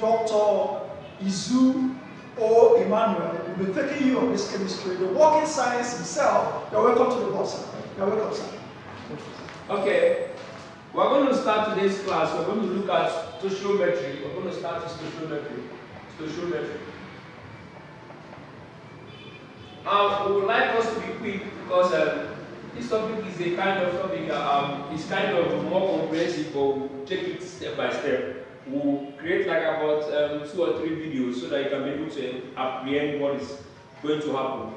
Dr. Izu or Emmanuel will be taking you on this chemistry, the working science himself. You're welcome to the board, sir. You're welcome, sir. Okay, we're going to start today's class. We're going to look at stoichiometry. We're going to start with stoichiometry. We would like us to be quick because this topic is a kind of topic it's kind of more comprehensive, but we'll take it step by step. We'll create like about 2 or 3 videos so that you can be able to apprehend what is going to happen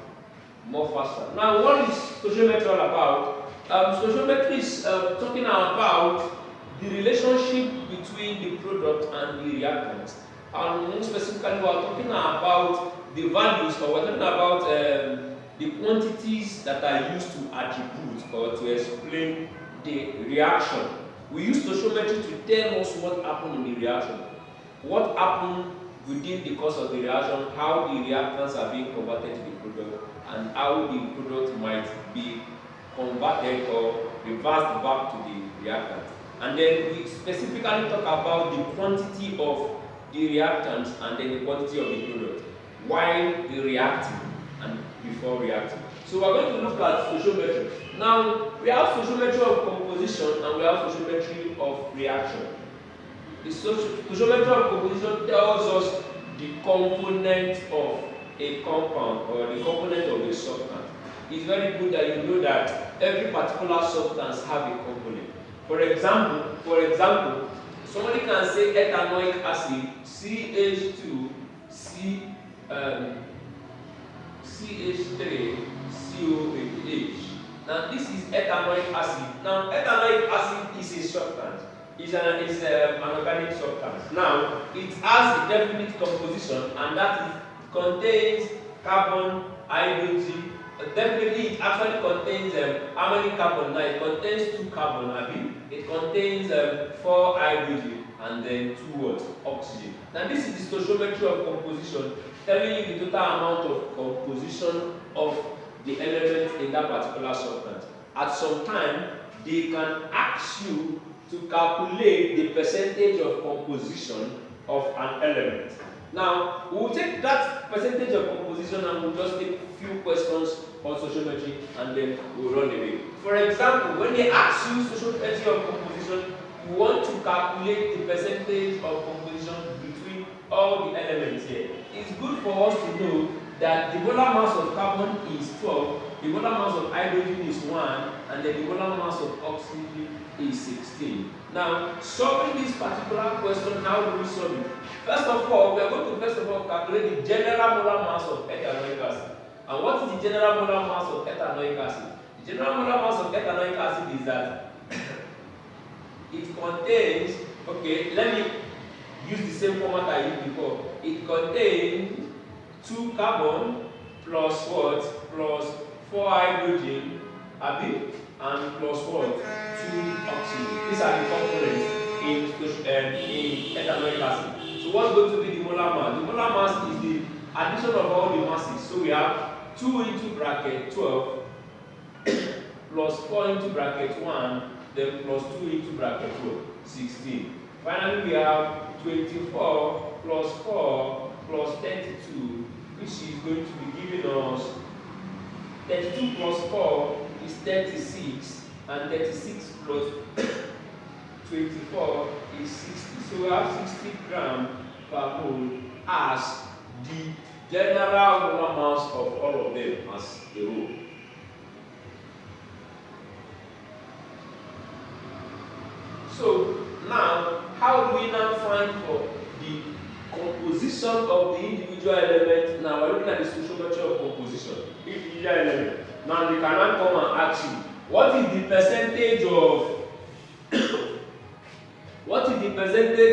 more faster. Now, what is stoichiometry all about? Stoichiometry is talking about the relationship between the product and the reactant. And more specifically, we're talking about the values, or we're talking about the quantities that are used to attribute or to explain the reaction. We use stoichiometry to tell us what happened in the reaction, what happened within the course of the reaction, how the reactants are being converted to the product, and how the product might be converted or reversed back to the reactant. And then we specifically talk about the quantity of the reactants and then the quantity of the product while the reacting and before reacting. So we're going to look at stoichiometry. Now, we have stoichiometry of composition and we have stoichiometry of reaction. The stoichiometry of composition tells us the component of a compound or the component of a substance. It's very good that you know that every particular substance has a component. For example, somebody can say ethanoic acid CH2 CH3 COH. Now this is ethanoic acid. Now ethanoic acid is a substance. It's an organic substance. Now it has a definite composition, and that contains carbon, hydrogen. Definitely, it actually contains how many carbon? Now it contains 2 carbon. It contains 4 hydrogen and then 2 oxygen. Now this is the stoichiometry of composition, telling you the total amount of composition of the elements in that particular substance. At some time, they can ask you to calculate the percentage of composition of an element. Now, we will take that percentage of composition and we'll just take a few questions on stoichiometry and then we'll run away. For example, when they ask you stoichiometry of composition, you want to calculate the percentage of composition between all the elements here. It's good for us to know that the molar mass of carbon is 12, the molar mass of hydrogen is 1, and then the molar mass of oxygen is 16. Now, solving this particular question, how do we solve it? First of all, we are going to calculate the general molar mass of ethanoic acid. And what is the general molar mass of ethanoic acid? The general molar mass of ethanoic acid is that it contains, okay, let me use the same format I used before. It contains 2 carbon plus what? Plus 4 hydrogen, and plus what? 2 oxygen. These are the components in ethanoic acid. So what's going to be the molar mass? The molar mass is the addition of all the masses. So we have 2 into bracket 12 plus 4 into bracket 1, then plus 2 into bracket 12, 16. Finally, we have 24 plus 4 plus 32, which is going to be giving us 32 plus 4 is 36, and 36 plus 24 is 60. So we have 60 grams per mole as the general molar mass of all of them as a whole. So now, how do we now find for the composition of the individual element? Now we're looking at the stoichiometry of composition. Individual element. Now they cannot come and ask you, what is the percentage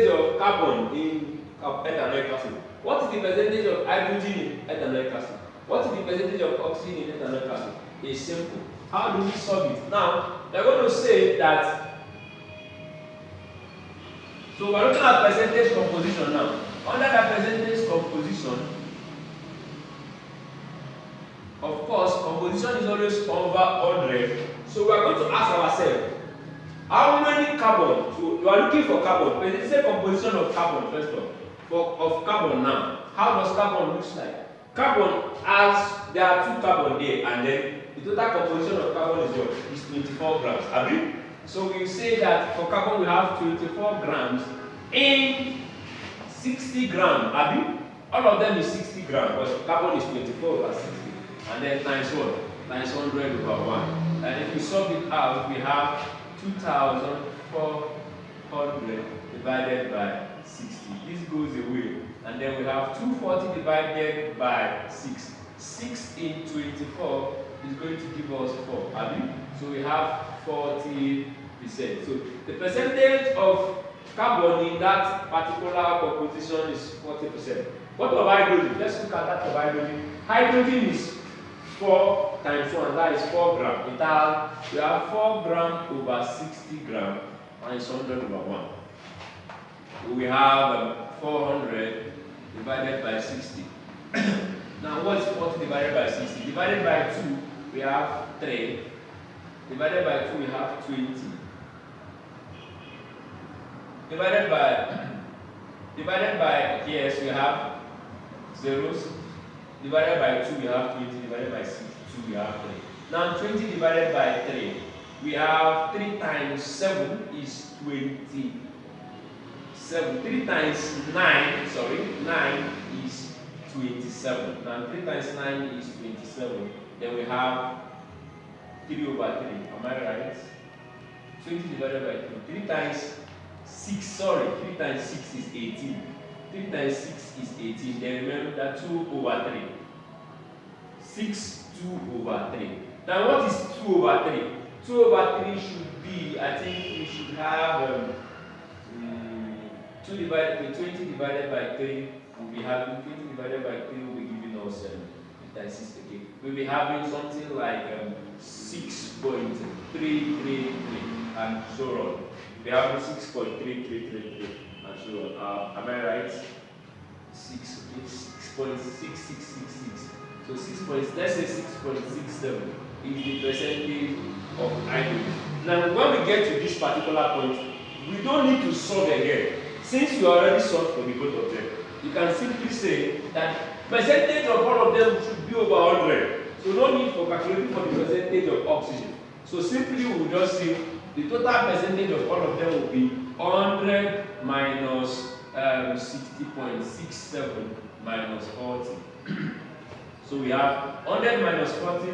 of carbon in ethanoic acid? What is the percentage of hydrogen in ethanoic acid? What is the percentage of oxygen in ethanoic acid? It's simple. How do we solve it? Now, they're going to say that, so we're looking at percentage composition now. Under that percentage composition, of course, composition is always over 100. So we're going to ask ourselves, how many carbon? So you are looking for carbon. Let's say composition of carbon first of all. of carbon now. How does carbon look like? Carbon there are 2 carbon there, and then the total composition of carbon is what? Is 24 grams. Abi? So we say that for carbon we have 24 grams in 60 grams. Abi? All of them is 60 grams, but carbon is 24 over 60. And then times what? Times 100 over 1. And if we solve it out, we have 2,400 divided by 60. This goes away. And then we have 240 divided by 6. 6 in 24 is going to give us 4. Abi? So we have 40%. So the percentage of carbon in that particular composition is 40%. What of hydrogen? Let's look at that of hydrogen. Hydrogen is 4 times 1, that is 4 grams. We have 4 grams over 60 grams minus 100 over 1. We have 400 divided by 60. Now what is 40 divided by 60? Divided by 2, we have 3. Divided by 2, we have 20. Divided by, yes, we have zeros. Divided by 2, we have 20. Divided by 2, we have 3. Now 20 divided by 3, we have 3 times 7 is 27. 3 times 9, sorry, 9 is 27. Now 3 times 9 is 27. Then we have 3 over 3. Am I right? 20 divided by 3. 3 times 6, sorry, 3 times 6 is 18. 3 times 6 is 18. Then remember that 2 over 3. 6, 2 over 3. Now what is 2 over 3? 2 over 3 should be, I think we should have 20 divided by 3 will be having 20 divided by 3 will be giving us that is okay. We'll be having something like 6.333 and so on. We have 6.3333 and so on. Am I right? 6.6666. So let's say 6.67 is the percentage of hydrogen. Now when we get to this particular point, we don't need to solve again. Since you already solved for the both of them, you can simply say that percentage of all of them should be over 100. So no need for calculating for the percentage of oxygen. So simply we will just say the total percentage of all of them will be 100 minus 60.67 minus 40. So we have 100 minus 40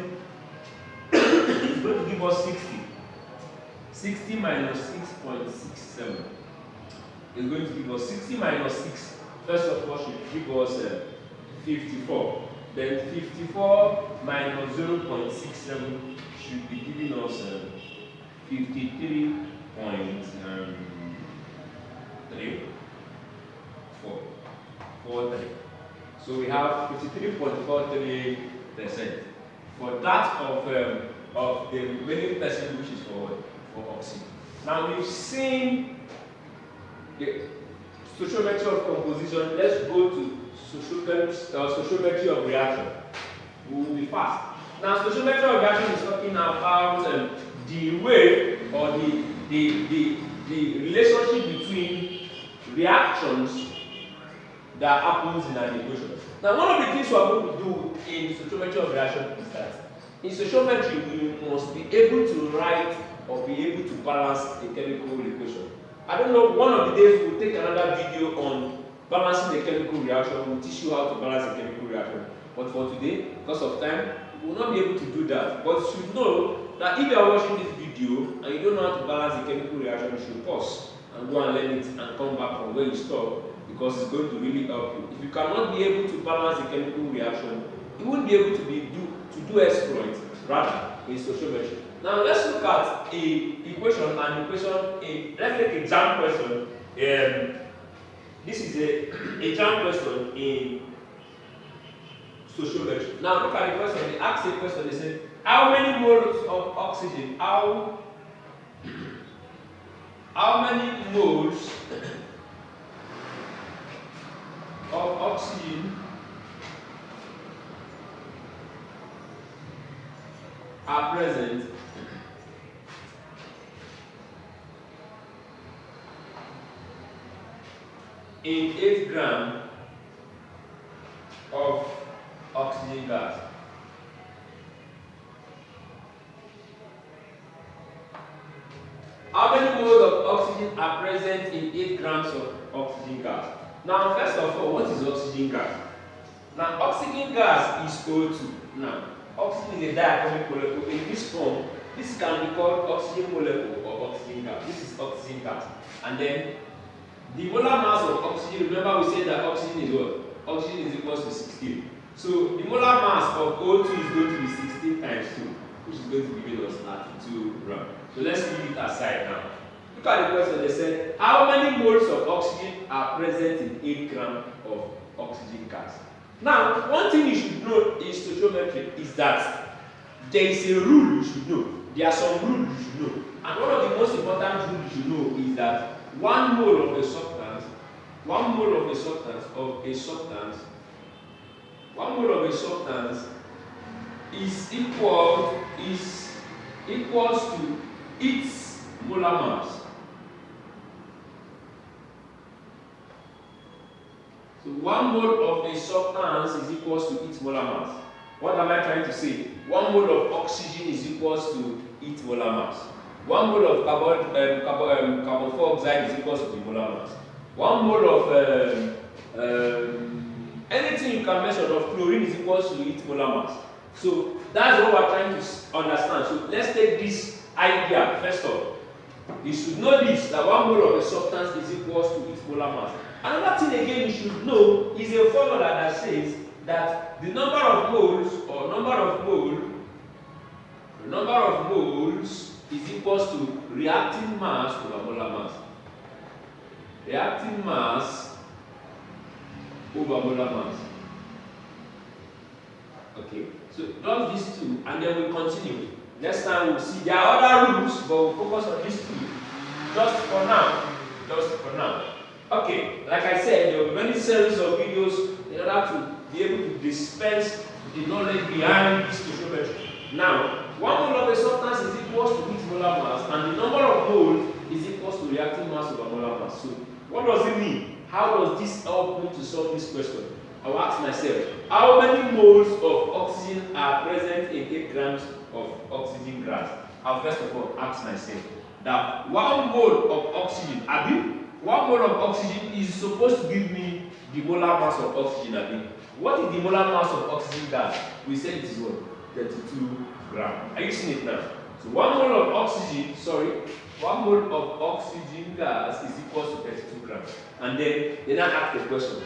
is going to give us 60. 60 minus 6.67 is going to give us 60 minus 6. First of all, should give us 54. Then 54 minus 0.67 should be giving us 53.43. So we have 53.43% for that of the remaining percent, which is for oxygen. Now we've seen the stoichiometry of composition. Let's go to stoichiometry of reaction. We will be fast. Now stoichiometry of reaction is talking about the way or the relationship between reactions that happens in an equation. Now one of the things we are going to do in stoichiometry of reaction is that in stoichiometry we must be able to write or be able to balance a chemical equation. I don't know, one of the days we'll take another video on balancing the chemical reaction. We'll teach you how to balance a chemical reaction. But for today, because of time, we will not be able to do that. But you should know that if you are watching this video and you don't know how to balance the chemical reaction, you should pause and go and learn it and come back from where you stop, because it's going to really help you. If you cannot be able to balance the chemical reaction, you won't be able to do exploits, rather, in stoichiometry. Now let's look at let's take a jam question. This is a jam question in stoichiometry. Now look at the question. They ask a question. They say, how many moles of oxygen? How many moles of oxygen are present in 8 grams of oxygen gas. How many moles of oxygen are present in 8 grams of oxygen gas? Now, first of all, what is oxygen gas? Now, oxygen gas is O2. Now, oxygen is a diatomic molecule. In this form, this can be called oxygen molecule or oxygen gas. This is oxygen gas. And then, the molar mass of oxygen, remember we said that oxygen is what? Oxygen is equal to 16. So, the molar mass of O2 is going to be 16 times 2, which is going to give us 32 grams. So, let's leave it aside now. Look at the question. They said, how many moles of oxygen are present in 8 grams of oxygen gas? Now, one thing you should know in stoichiometry is that there is a rule you should know. There are some rules you should know. And one of the most important rules you should know is that 1 mole of a substance, 1 mole of a substance, 1 mole of a substance is equals to its molar mass. So 1 mole of a substance is equals to its molar mass. What am I trying to say? 1 mole of oxygen is equals to its molar mass. 1 mole of carbon dioxide is equals to the molar mass. 1 mole of anything you can measure of chlorine is equals to its molar mass. So that's what we're trying to understand. So let's take this idea first of all. You should know this, that 1 mole of a substance is equals to its molar mass. Another thing again you should know is a formula that says that the number of moles is equals to reacting mass over molar mass. Reacting mass over molar mass. Okay, so love these two and then we'll continue. Next time we'll see. There are other rules, but we'll focus on these two. Just for now. Okay, like I said, there will be many series of videos in order to be able to dispense the knowledge behind this stoichiometry. Now, 1 mole of a substance is equals to its molar mass, and the number of moles is equals to reacting mass over molar mass. So, what does it mean? How does this help me to solve this question? I will ask myself, how many moles of oxygen are present in 8 grams of oxygen gas? I'll first of all ask myself that 1 mole of oxygen, 1 mole of oxygen is supposed to give me the molar mass of oxygen. What is the molar mass of oxygen gas? We said it is what? 32 grams. Are you seeing it now? So 1 mole of oxygen, 1 mole of oxygen gas is equal to 32 grams. And then they now ask the question,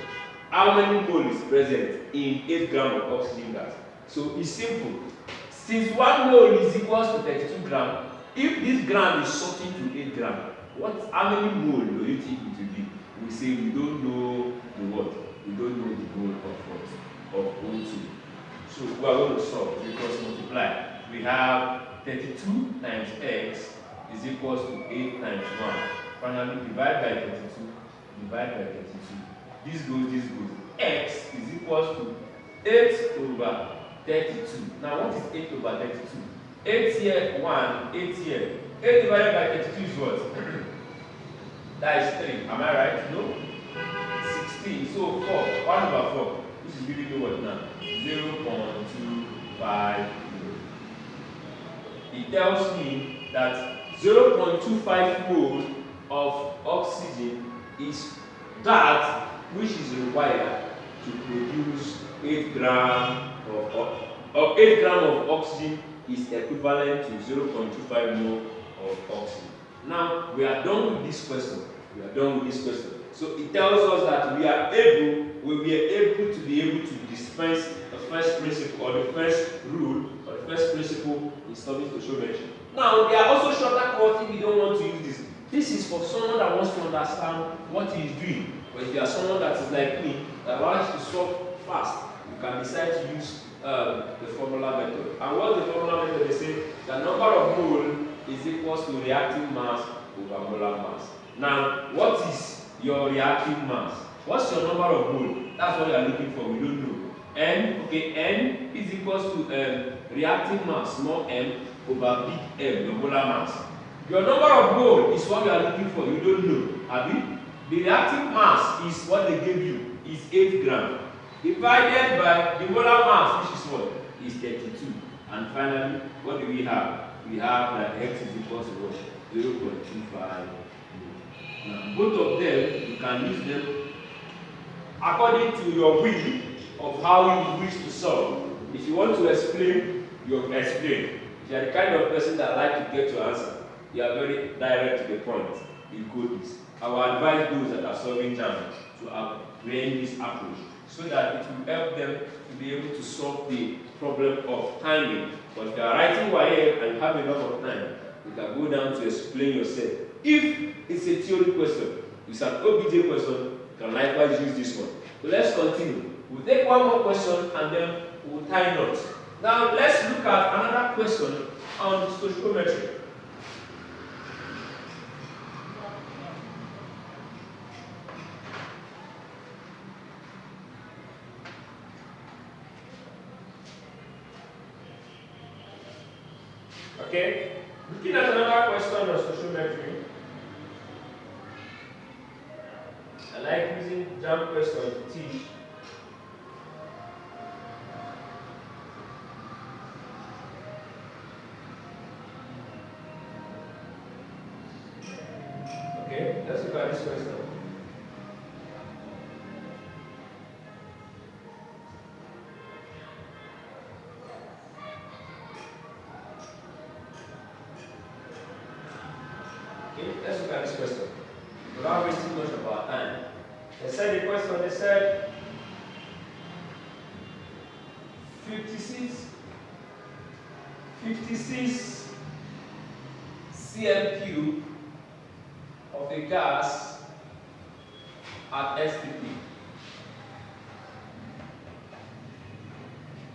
how many moles is present in 8 grams of oxygen gas? So it's simple. Since 1 mole is equal to 32 grams, if this gram is sorted to 8 grams, how many mole do you think it will be? We say we don't know the what? We don't know the mole of what? Of O2. So we are going to solve because multiply. We have 32 times x is equals to 8 times 1. Finally, divide by 32. Divide by 32. This goes. X is equals to 8 over 32. Now what is 8 over 32? 8 here, 1, 8 here. 8 divided by 32 is what? That is 3. Am I right? No? 16. So 4. 1 over 4. This is really what now? 0.25. It tells me that 0.25 mole of oxygen is that which is required to produce 8 grams of 8 grams of oxygen is equivalent to 0.25 mole of oxygen. Now we are done with this question. So it tells us that we will be able to dispense the first principle or the first rule or the first principle in studying stoichiometry. Now there are also shorter cuts if you don't want to use this. This is for someone that wants to understand what he is doing. But if you are someone that is like me, that wants to solve fast, you can decide to use the formula method. And what the formula method, they say the number of mole is equals to reacting mass over molar mass. Now, what is your reactive mass? What's your number of mole? That's what you are looking for. We don't know. N is equals to reactive mass, small m, over big M, your molar mass. Your number of mole is what you are looking for. You don't know. Abi? The reactive mass is what they gave you, is 8 grams, divided by the molar mass, which is what? Is 32. And finally, what do we have? We have that X is equal to what? 0.25. Now, both of them, you can use them according to your will of how you wish to solve. If you want to explain, you explain. If you are the kind of person that like to get your answer, you are very direct to the point. You go this. I will advise those that are solving jam to apply this approach so that it will help them to be able to solve the problem of timing. But if you are writing YA and you have enough of time, you can go down to explain yourself. If it's a theory question, it's an OBJ question, you can likewise use this one. So let's continue. We'll take one more question and then we'll tie knots. Now let's look at another question on stoichiometry. Okay, looking at another question on stoichiometry. I like using jam questions to teach. Okay, let's look at this question. Okay, let's look at this question. Without wasting much of our time. They said the question, they said 56 cm³ of a gas at STP.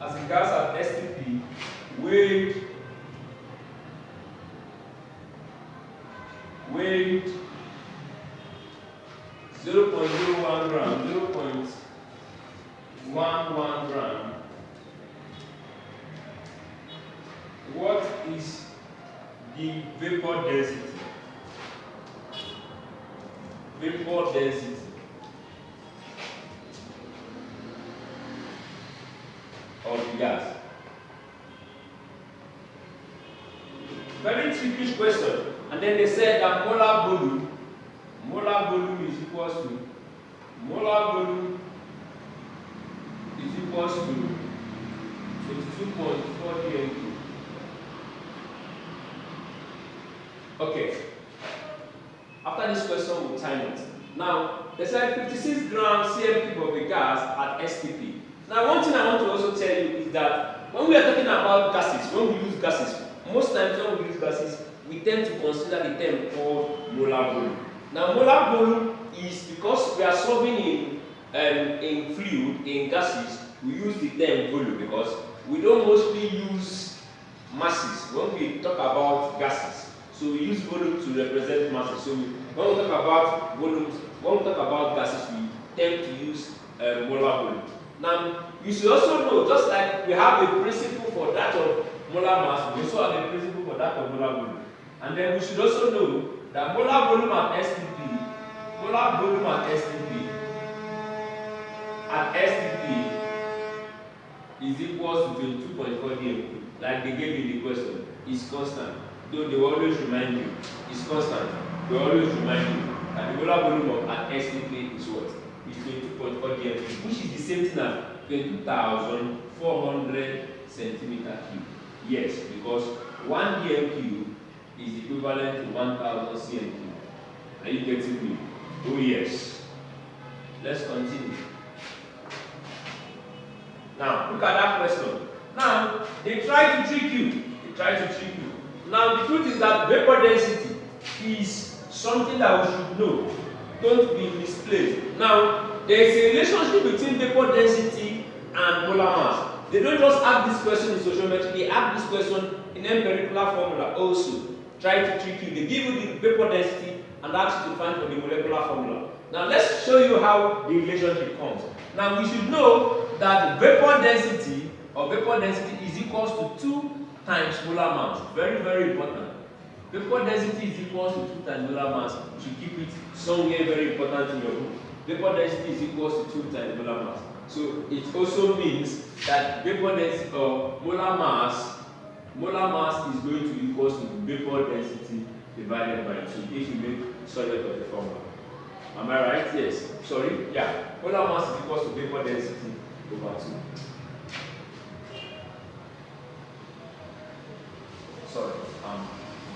As a gas at STP weighed 0.01 gram, 0.11 gram. What is the vapor density? Vapor density of the gas. Very tricky question. And then they said that molar volume is equals to 22.4 dm³. Okay. After this question, we'll time it. Now, they said 56 grams cm³ of a gas at STP. Now, one thing I want to also tell you is that when we are talking about gases, when we use gases, most times when we use gases, we tend to consider the term called molar volume. Now, molar volume is because we are solving in fluid, in gases, we use the term volume because we don't mostly use masses when we talk about gases. So we use volume to represent masses. So when we talk about volumes, when we talk about gases, we tend to use molar volume. Now, you should also know, just like we have a principle for that of molar mass, we also have a principle for that of molar volume. And then we should also know that molar volume at STP is equal to 22.4 dm³, like they gave you the question, is constant. Though they will always remind you, it's constant. They will always remind you that the molar volume at STP is what? Is 22.4 dm³, which is the same thing as 22,400 cm³. Yes, because 1 dm³ is equivalent to 1,000 cm³. Are you getting me? Oh yes. Let's continue. Now, look at that question. Now, they try to trick you. Now, the truth is that vapor density is something that we should know. Don't be misplaced. Now, there is a relationship between vapor density and molar mass. They don't just ask this question in stoichiometry, they ask this question in empirical formula also. Try to trick you. They give you the vapor density and ask you to find for the molecular formula. Now let's show you how the relationship comes. Now we should know that vapor density is equals to 2 times molar mass. Very, very important. Vapor density is equal to 2 times molar mass. You should keep it somewhere very important in your book. Vapor density is equal to 2 times molar mass. So it also means that vapor density or molar mass is going to be equal to vapor density divided by 2 if you make solid of the formula. Am I right? Yes. Sorry? Yeah. Molar mass is equal to vapor density over 2. Sorry, I'm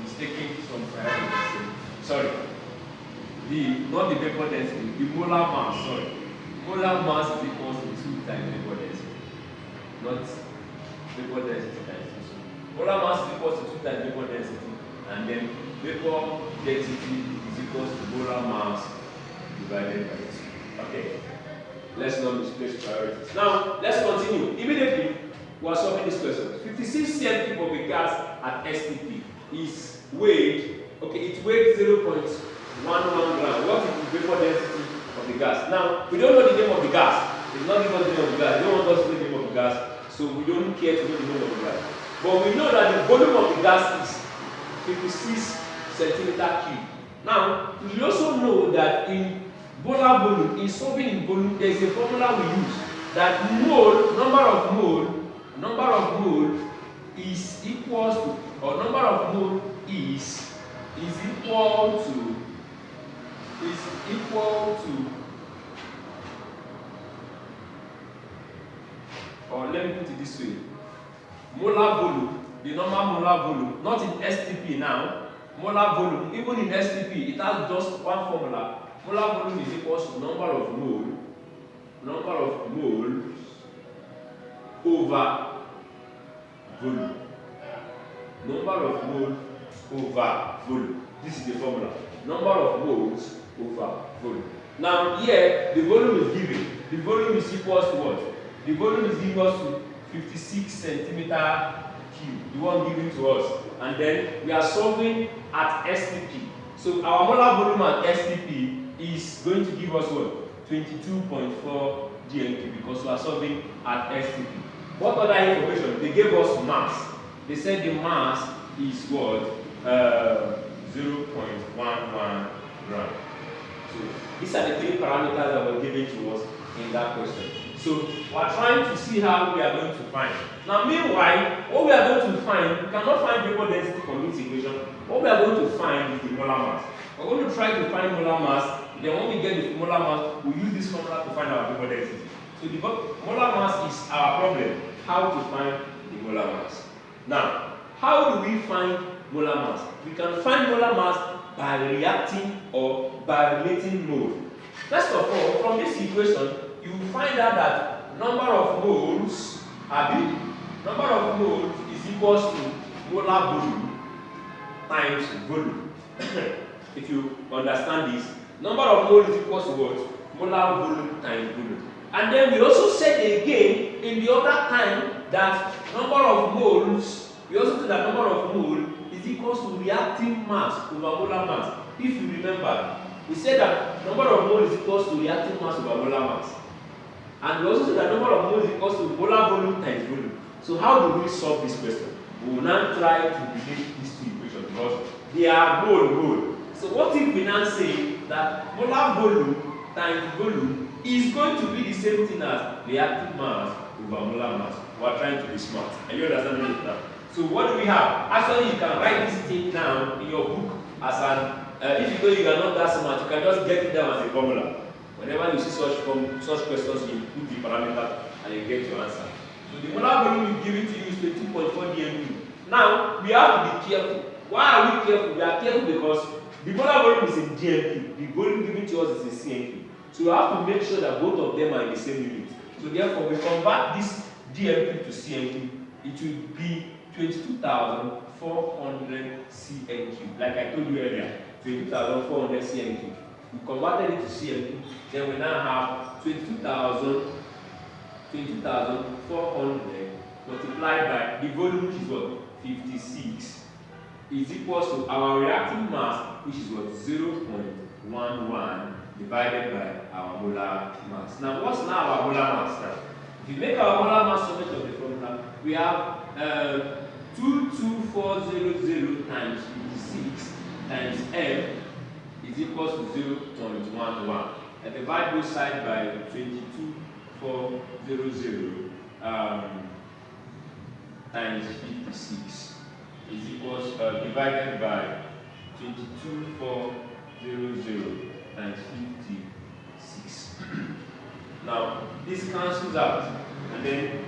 mistaking some priority. Sorry. Not the vapor density, the molar mass, sorry. Molar mass is equal to 2 times vapor density. Not vapor density times 2. So molar mass is equal to 2 times vapor density, and then vapor density is equal to molar mass divided by 2. Okay. Let's not misplace priorities. Now, let's continue. Immediately, we are solving this question. 56 cm cube of a gas at STP is weighed, okay, it weighs 0.11 gram. What is the vapor density of the gas? Now, we don't know the name of the gas. It's not given the name of the gas. They don't want us to know the name of the gas, so we don't care to know the name of the gas. But we know that the volume of the gas is 56 centimeter cube. Now, we also know that in molar volume, in solving in volume, there is a formula we use that number of mole is equals to, or number of mole is equal to, or let me put it this way, molar volume, the normal molar volume, not in STP now, molar volume, even in STP, it has just one formula. Molar volume is equal to number of moles over volume. Number of moles over volume. This is the formula. Number of moles over volume. Now here, the volume is given. The volume is equal to what? The volume is equal to 56 centimeter cube, the one given to us. And then we are solving at STP. So our molar volume at STP is going to give us what? 22.4 GMP, because we are solving at STP. What other information? They gave us mass. They said the mass is what? 0.11 gram. So these are the 3 parameters that were given to us in that question. So we are trying to see how we are going to find. Now meanwhile, what we are going to find, we cannot find vapor density from this equation. What we are going to find is the molar mass. We are going to try to find molar mass. Then when we get the molar mass, we use this formula to find our vapor density. So the molar mass is our problem. How to find the molar mass. Now, how do we find molar mass? We can find molar mass by reacting or by relating mole. First of all, from this equation, you find out that number of moles is equal to molar volume times volume. If you understand this, number of moles is equal to what? Molar volume times volume. And then we also said again in the other time that number of moles, we also said that number of mole is equal to reacting mass over molar mass. If you remember, we said that number of moles is equal to reacting mass over molar mass. And we also said that number of moles is equal to molar volume times volume. So how do we solve this question? We will now try to relate these two equations because they are mole. So what if we now say that molar volume times volume is going to be the same thing as reactive mass over molar mass? We are trying to be smart. Are you understanding it now? So what do we have? Actually, you can write this thing down in your book as an, if you know you are not that smart, you can just get it down as a formula. Whenever you see such questions, you put the parameter and you get your answer. So the molar volume is given to you is 22.4 dmQ. Now, we have to be careful. Why are we careful? We are careful because the molar volume is in dmQ. The volume given to us is in cmQ. So we have to make sure that both of them are in the same unit. So therefore, we convert this dmQ to cmQ. It will be 22,400 cm3. Like I told you earlier, 22,400 cm3. We converted it to cm3. Then we now have 22,400 multiplied by the volume, which is what? 56, is equals to our reactive mass, which is what? 0.11 divided by our molar mass. Now, what's now our molar mass now? If you make our molar mass summation of the formula, we have 22400 times 56 times m is equals to 0.11. And divide both sides by 22400 times 56 is equals divided by 22400 times 56. Now this cancels out, and then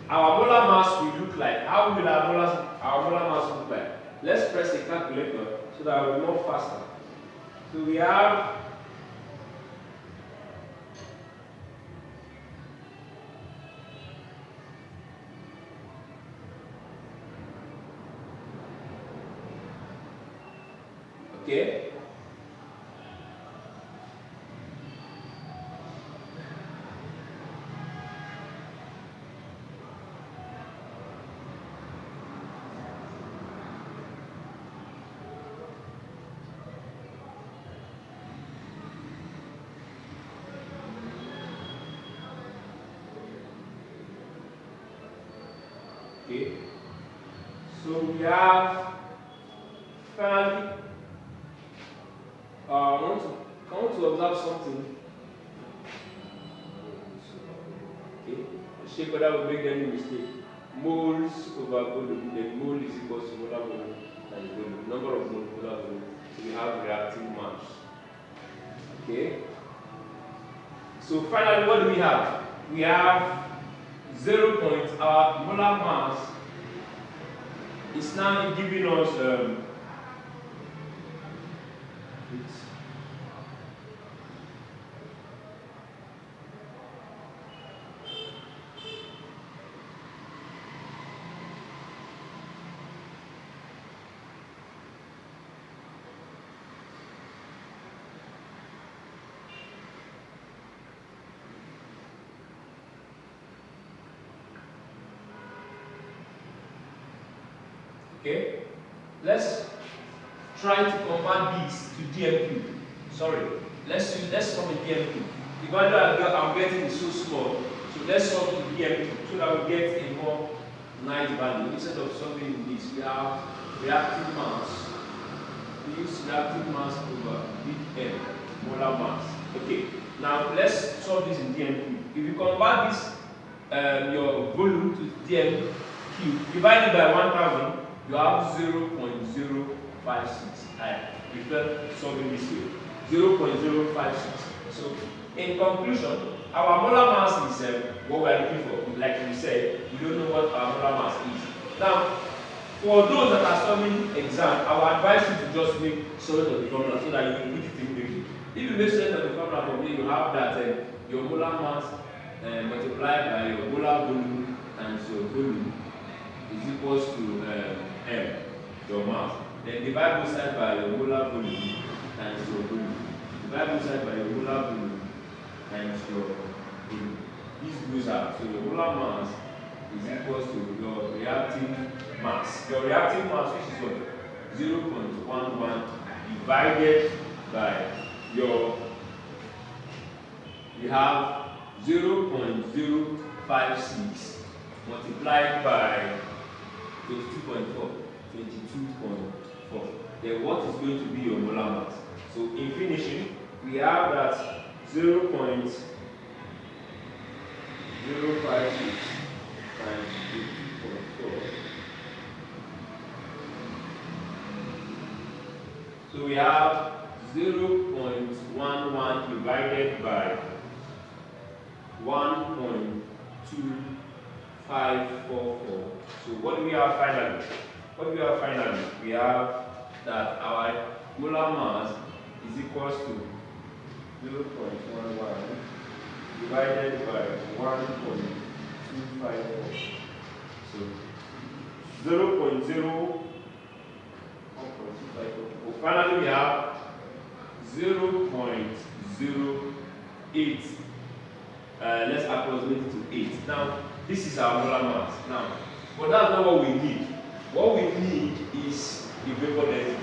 our molar mass will look like. How will our molar mass look like? Let's press a calculator so that we're more faster. So we have okay. Okay, so we have finally, I want to observe something. Okay, check whether we make any mistake. Moles over volume, then mole is equal to molar volume times volume. Number of moles, molar volume. So we have reactive mass. Okay, so finally, what do we have? We have 0 point, our molar mass is now giving us okay, let's try to convert this to dm cube. Sorry, let's solve a dm cube. The value I'm getting is so small, so let's solve the dm cube so that we get a more nice value. Instead of solving this, we have reactive mass. We use reactive mass over big M, molar mass. Okay, now let's solve this in dm cube. If you convert this your volume to dm cube divided by 1000, you have 0.056. I prefer solving this way. 0.056. So, in conclusion, our molar mass is what we are looking for. Like we said, we don't know what our molar mass is. Now, for those that are studying exam, I will advise you to just make sense of the formula so that you can put it in quickly. If you make sense of the formula for me, you have that your molar mass multiplied by your molar volume times your volume is equals to m, your mass. Then divide both sides by your molar volume times your volume. Divide both sides by your molar volume times your volume. This goes out. So your molar mass is equals to your reactive mass. Your reactive mass, which is what? 0.11 divided by your, you have 0.056 multiplied by 22.4. 22.4. Then what is going to be your molar mass? So in finishing, we have that 0.056 times 22.4. So we have 0.11 divided by 1.2544. So what do we have finally? We have that our molar mass is equals to 0.11 divided by 1.254. So 0.0. Finally, we have 0.08. Let's approximate it to 8. Now, this is our molar mass. Now, but that's not what we need. What we need is the vapor density.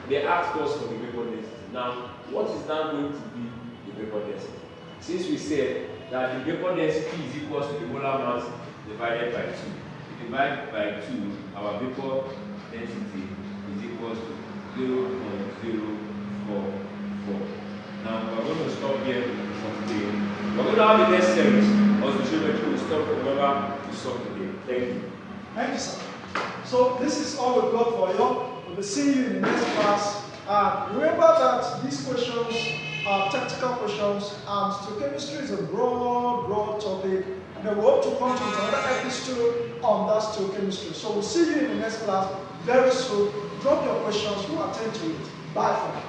They asked us for the vapor density. Now, what is now going to be the vapor density? Since we said that the vapor density is equal to the molar mass divided by 2, divided by 2, our vapor density is equal to 0.044. Now we're going to stop here for today. We're going to have the next series of the geometry. We'll stop whenever we stop today. Thank you. Thank you, sir. So this is all we've got for you. We'll be seeing you in the next class. Remember that these questions are technical questions, and stoichiometry is a broad topic, and we hope to come to another episode on that stoichiometry. So we'll see you in the next class very soon. Drop your questions, we'll attend to it. Bye for now.